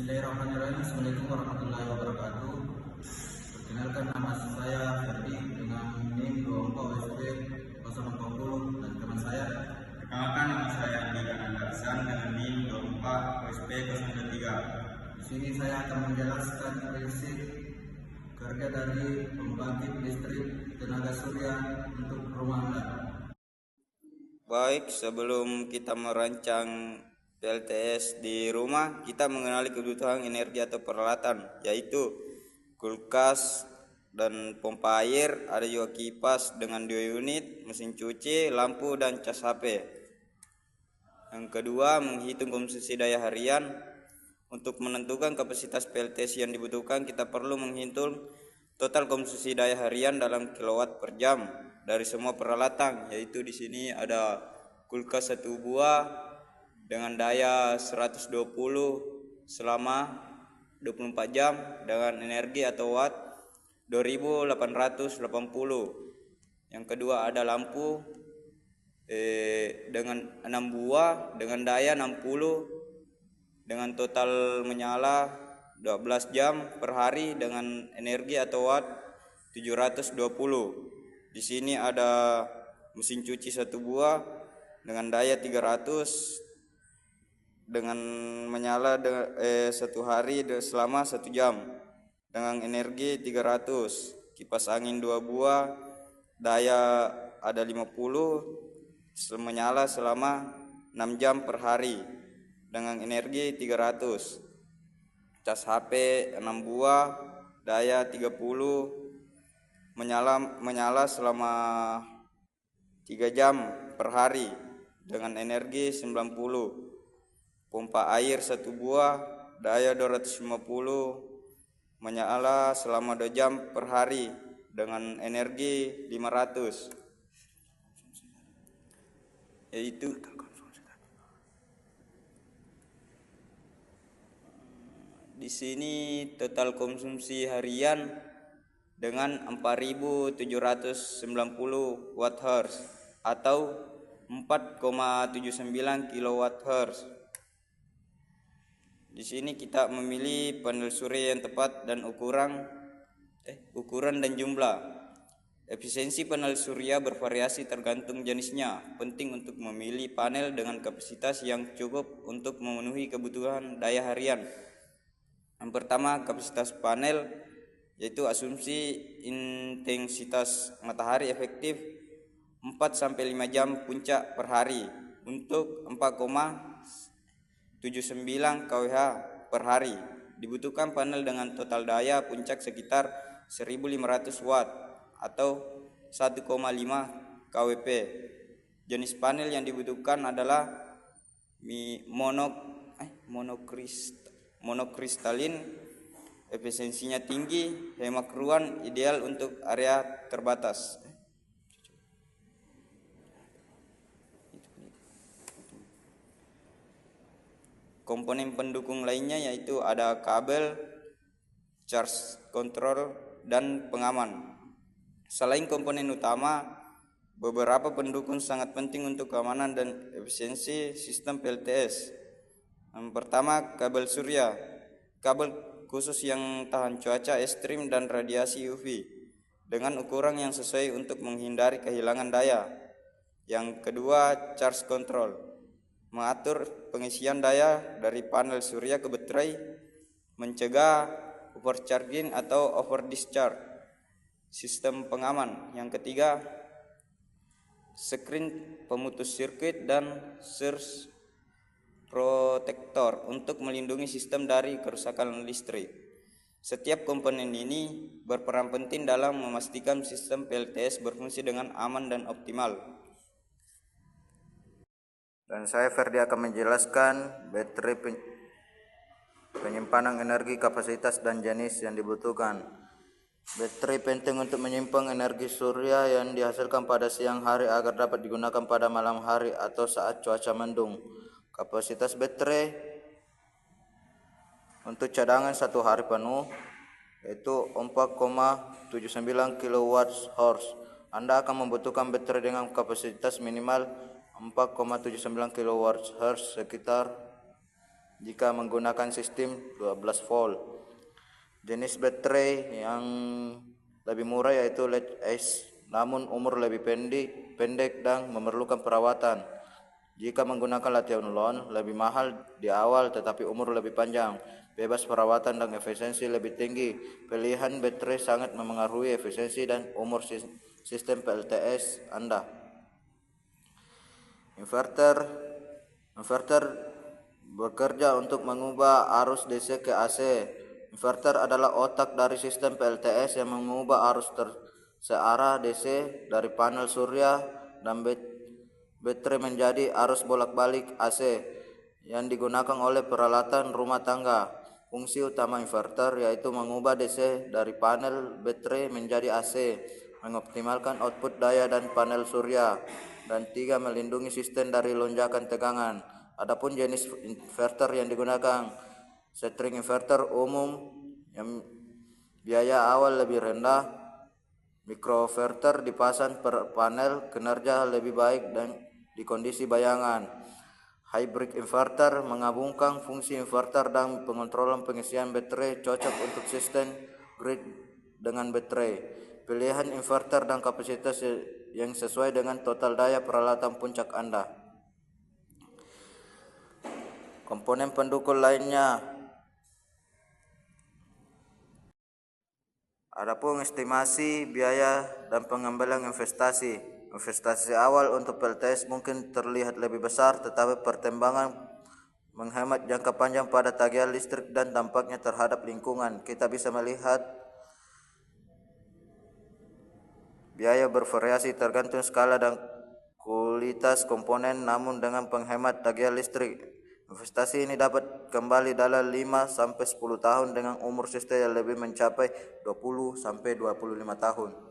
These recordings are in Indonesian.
Bismillahirrahmanirrahim. Assalamualaikum warahmatullahi wabarakatuh. Perkenalkan, nama saya Ferdi dengan NIM 24 WSP 040 dan teman saya. Perkenalkan, nama saya Andi Hasan dengan NIM 24 WSP 023. Di sini saya akan menjelaskan prinsip kerja dari pembangkit listrik tenaga surya untuk rumah Anda. Baik, sebelum kita merancang PLTS di rumah, kita mengenali kebutuhan energi atau peralatan, yaitu kulkas dan pompa air, ada juga kipas dengan 2 unit, mesin cuci, lampu, dan cas HP. Yang kedua, menghitung konsumsi daya harian. Untuk menentukan kapasitas PLTS yang dibutuhkan, kita perlu menghitung total konsumsi daya harian dalam kilowatt per jam dari semua peralatan, yaitu di sini ada kulkas 1 buah dengan daya 120 selama 24 jam dengan energi atau watt 2880. Yang kedua ada lampu dengan 6 buah dengan daya 60 dengan total menyala 12 jam per hari dengan energi atau watt 720. Di sini ada mesin cuci 1 buah dengan daya 300 dengan menyala 1 hari selama 1 jam dengan energi 300. Kipas angin 2 buah daya ada 50 menyala selama 6 jam per hari dengan energi 300. Cas HP 6 buah daya 30 menyala selama 3 jam per hari dengan energi 90. Pompa air 1 buah daya 250 menyala selama 2 jam per hari dengan energi 500. Yaitu di sini total konsumsi harian dengan 4.790 Wh atau 4,79 kWh. Di sini kita memilih panel surya yang tepat dan ukuran dan jumlah. Efisiensi panel surya bervariasi tergantung jenisnya. Penting untuk memilih panel dengan kapasitas yang cukup untuk memenuhi kebutuhan daya harian. Yang pertama, kapasitas panel, yaitu asumsi intensitas matahari efektif 4-5 jam puncak per hari untuk 4,79 kWh per hari. Dibutuhkan panel dengan total daya puncak sekitar 1500 watt atau 1,5 kWp. Jenis panel yang dibutuhkan adalah monokristalin, efisiensinya tinggi, hemat ruang, ideal untuk area terbatas. Komponen pendukung lainnya yaitu ada kabel, charge control, dan pengaman. Selain komponen utama, beberapa pendukung sangat penting untuk keamanan dan efisiensi sistem PLTS. Yang pertama, kabel surya. Kabel khusus yang tahan cuaca ekstrim dan radiasi UV dengan ukuran yang sesuai untuk menghindari kehilangan daya. Yang kedua, charge control. Mengatur pengisian daya dari panel surya ke baterai, mencegah overcharging atau over discharge. Sistem pengaman. Yang ketiga, screen pemutus sirkuit dan surge protector untuk melindungi sistem dari kerusakan listrik. Setiap komponen ini berperan penting dalam memastikan sistem PLTS berfungsi dengan aman dan optimal. Dan saya Ferdi akan menjelaskan baterai penyimpanan energi, kapasitas, dan jenis yang dibutuhkan. Baterai penting untuk menyimpan energi surya yang dihasilkan pada siang hari agar dapat digunakan pada malam hari atau saat cuaca mendung. Kapasitas baterai untuk cadangan 1 hari penuh yaitu 4,79 kWh. Anda akan membutuhkan baterai dengan kapasitas minimal 4,79 kWh sekitar jika menggunakan sistem 12 volt. Jenis baterai yang lebih murah yaitu lead acid, namun umur lebih pendek dan memerlukan perawatan. Jika menggunakan lithium-ion lebih mahal di awal tetapi umur lebih panjang, bebas perawatan dan efisiensi lebih tinggi. Pilihan baterai sangat memengaruhi efisiensi dan umur sistem PLTS Anda. Inverter bekerja untuk mengubah arus DC ke AC. Inverter adalah otak dari sistem PLTS yang mengubah arus searah DC dari panel surya dan baterai menjadi arus bolak-balik AC yang digunakan oleh peralatan rumah tangga. Fungsi utama inverter yaitu mengubah DC dari panel baterai menjadi AC, mengoptimalkan output daya dan panel surya, dan 3. Melindungi sistem dari lonjakan tegangan. Adapun jenis inverter yang digunakan, string inverter umum yang biaya awal lebih rendah, microinverter dipasang per panel, kinerja lebih baik dan di kondisi bayangan. Hybrid inverter menggabungkan fungsi inverter dan pengontrolan pengisian baterai, cocok untuk sistem grid dengan baterai. Pilihan inverter dan kapasitas yang sesuai dengan total daya peralatan puncak Anda. Komponen pendukung lainnya. Adapun estimasi biaya dan pengembalian investasi. Investasi awal untuk PLTS mungkin terlihat lebih besar, tetapi pertimbangan menghemat jangka panjang pada tagihan listrik dan dampaknya terhadap lingkungan. Kita bisa melihat biaya bervariasi tergantung skala dan kualitas komponen, namun dengan penghemat tagihan listrik, investasi ini dapat kembali dalam 5-10 tahun dengan umur sistem yang lebih mencapai 20-25 tahun.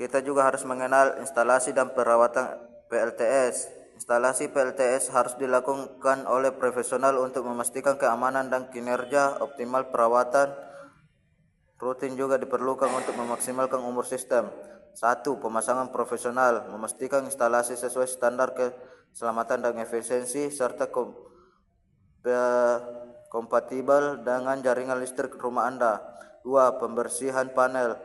Kita juga harus mengenal instalasi dan perawatan PLTS. Instalasi PLTS harus dilakukan oleh profesional untuk memastikan keamanan dan kinerja optimal. Perawatan rutin juga diperlukan untuk memaksimalkan umur sistem. 1. Pemasangan profesional, memastikan instalasi sesuai standar keselamatan dan efisiensi serta kompatibel dengan jaringan listrik rumah Anda. 2. Pembersihan panel,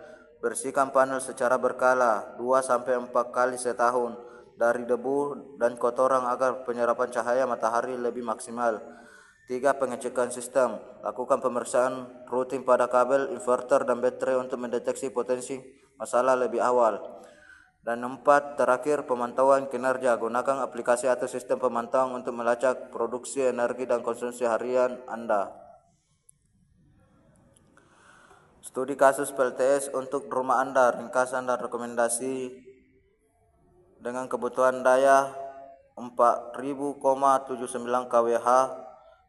bersihkan panel secara berkala 2-4 kali setahun dari debu dan kotoran agar penyerapan cahaya matahari lebih maksimal. 3. Pengecekan sistem, lakukan pemeriksaan rutin pada kabel, inverter, dan baterai untuk mendeteksi potensi masalah lebih awal. Dan 4. Terakhir, pemantauan kinerja, gunakan aplikasi atau sistem pemantauan untuk melacak produksi energi dan konsumsi harian Anda. Studi kasus PLTS untuk rumah Anda, ringkasan dan rekomendasi dengan kebutuhan daya 4.079 kWh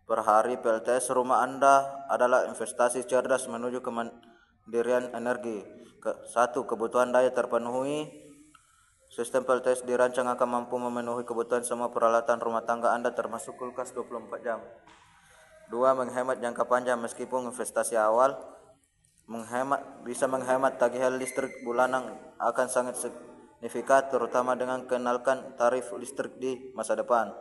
per hari. PLTS rumah Anda adalah investasi cerdas menuju kemandirian energi. 1. Kebutuhan daya terpenuhi. Sistem PLTS dirancang akan mampu memenuhi kebutuhan semua peralatan rumah tangga Anda termasuk kulkas 24 jam. 2. Menghemat jangka panjang. Meskipun investasi awal bisa menghemat tagihan listrik bulanan akan sangat signifikan, terutama dengan kenalkan tarif listrik di masa depan.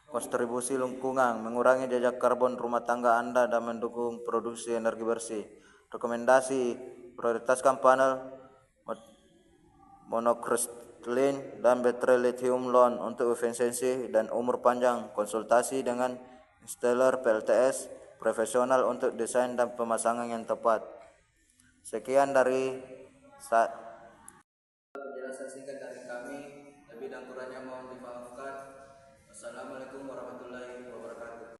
Kontribusi lingkungan, mengurangi jejak karbon rumah tangga Anda dan mendukung produksi energi bersih. Rekomendasi, prioritaskan panel monokristalin dan baterai lithium-ion untuk efisiensi dan umur panjang. Konsultasi dengan installer PLTS profesional untuk desain dan pemasangan yang tepat. Sekian dari penjelasan singkat dari kami. Lebih dan kurangnya mohon dimaafkan. Wassalamualaikum warahmatullahi wabarakatuh.